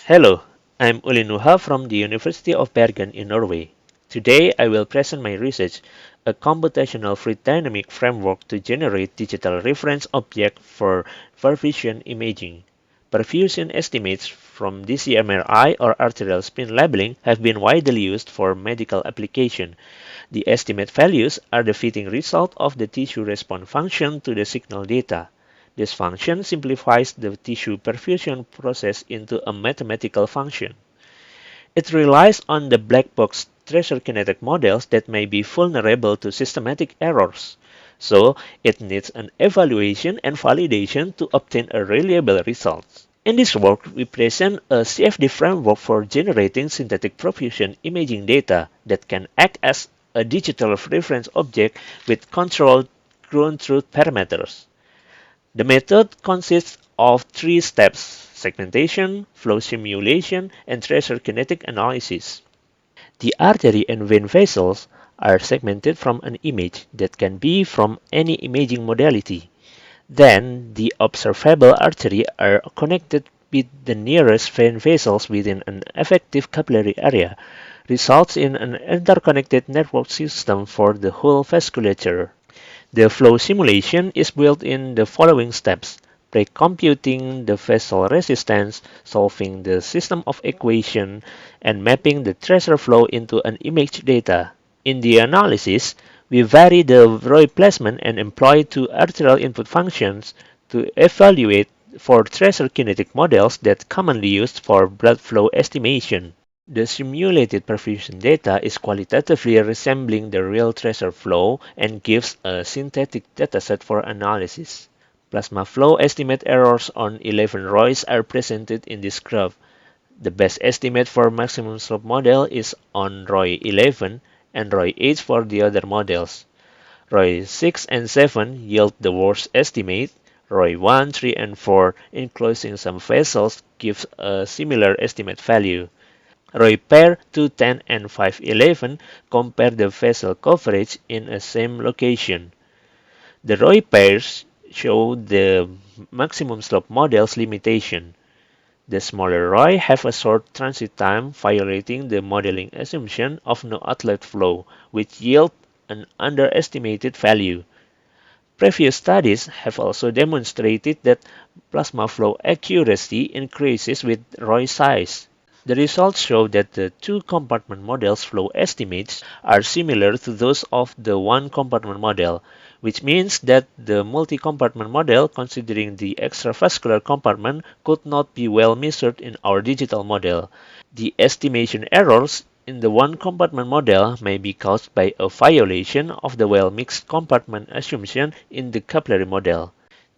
Hello, I'm Ulin Nuha from the University of Bergen in Norway. Today I will present my research, a computational fluid dynamic framework to generate digital reference object for perfusion imaging. Perfusion estimates from DCMRI or arterial spin labeling have been widely used for medical application. The estimate values are the fitting result of the tissue response function to the signal data. This function simplifies the tissue perfusion process into a mathematical function. It relies on the black box tracer kinetic models that may be vulnerable to systematic errors. So, it needs an evaluation and validation to obtain a reliable result. In this work, we present a CFD framework for generating synthetic perfusion imaging data that can act as a digital reference object with controlled ground truth parameters. The method consists of three steps: segmentation, flow simulation, and tracer kinetic analysis. The artery and vein vessels are segmented from an image that can be from any imaging modality. Then, the observable artery are connected with the nearest vein vessels within an effective capillary area, results in an interconnected network system for the whole vasculature. The flow simulation is built in the following steps: pre-computing the vessel resistance, solving the system of equation, and mapping the tracer flow into an image data. In the analysis, we vary the ROI placement and employ two arterial input functions to evaluate for tracer kinetic models that commonly used for blood flow estimation. The simulated perfusion data is qualitatively resembling the real tracer flow and gives a synthetic dataset for analysis. Plasma flow estimate errors on 11 ROIs are presented in this graph. The best estimate for maximum slope model is on ROI 11 and ROI 8 for the other models. ROI 6 and 7 yield the worst estimate. ROI 1, 3, and 4, enclosing some vessels, gives a similar estimate value. ROI pair 210 and 511 compare the vessel coverage in a same location. The ROI pairs show the maximum slope model's limitation. The smaller ROI have a short transit time, violating the modeling assumption of no outlet flow, which yield an underestimated value. Previous studies have also demonstrated that plasma flow accuracy increases with ROI size. The results show that the two-compartment model's flow estimates are similar to those of the one-compartment model, which means that the multi-compartment model, considering the extravascular compartment, could not be well measured in our digital model. The estimation errors in the one-compartment model may be caused by a violation of the well-mixed compartment assumption in the capillary model.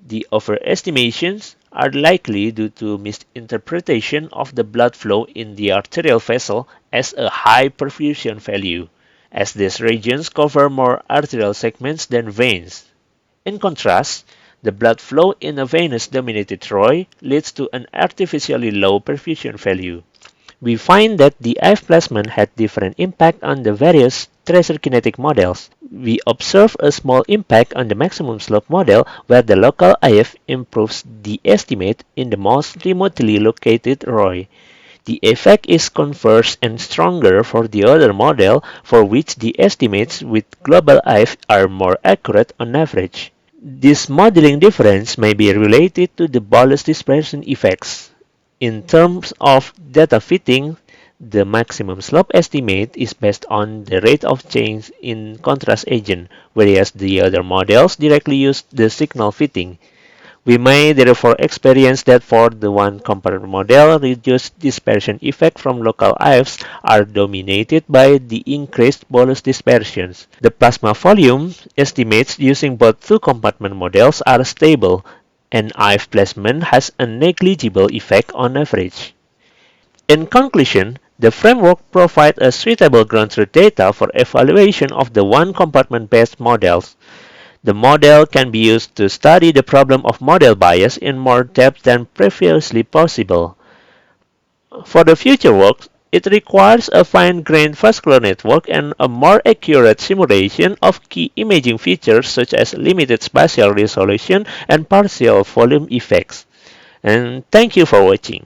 The overestimations are likely due to misinterpretation of the blood flow in the arterial vessel as a high perfusion value, as these regions cover more arterial segments than veins. In contrast, the blood flow in a venous-dominated ROI leads to an artificially low perfusion value. We find that the IF placement had different impact on the various tracer kinetic models. We observe a small impact on the maximum slope model where the local IF improves the estimate in the most remotely located ROI. The effect is converse and stronger for the other model, for which the estimates with global IF are more accurate on average. This modeling difference may be related to the bolus dispersion effects. In terms of data fitting, the maximum slope estimate is based on the rate of change in contrast agent, whereas the other models directly use the signal fitting. We may therefore experience that for the one-compartment model, reduced dispersion effect from local IFs are dominated by the increased bolus dispersions. The plasma volume estimates using both two-compartment models are stable, and IF placement has a negligible effect on average. In conclusion, the framework provides a suitable ground truth data for evaluation of the one-compartment-based models. The model can be used to study the problem of model bias in more depth than previously possible. For the future work, it requires a fine-grained vascular network and a more accurate simulation of key imaging features such as limited spatial resolution and partial volume effects. And thank you for watching.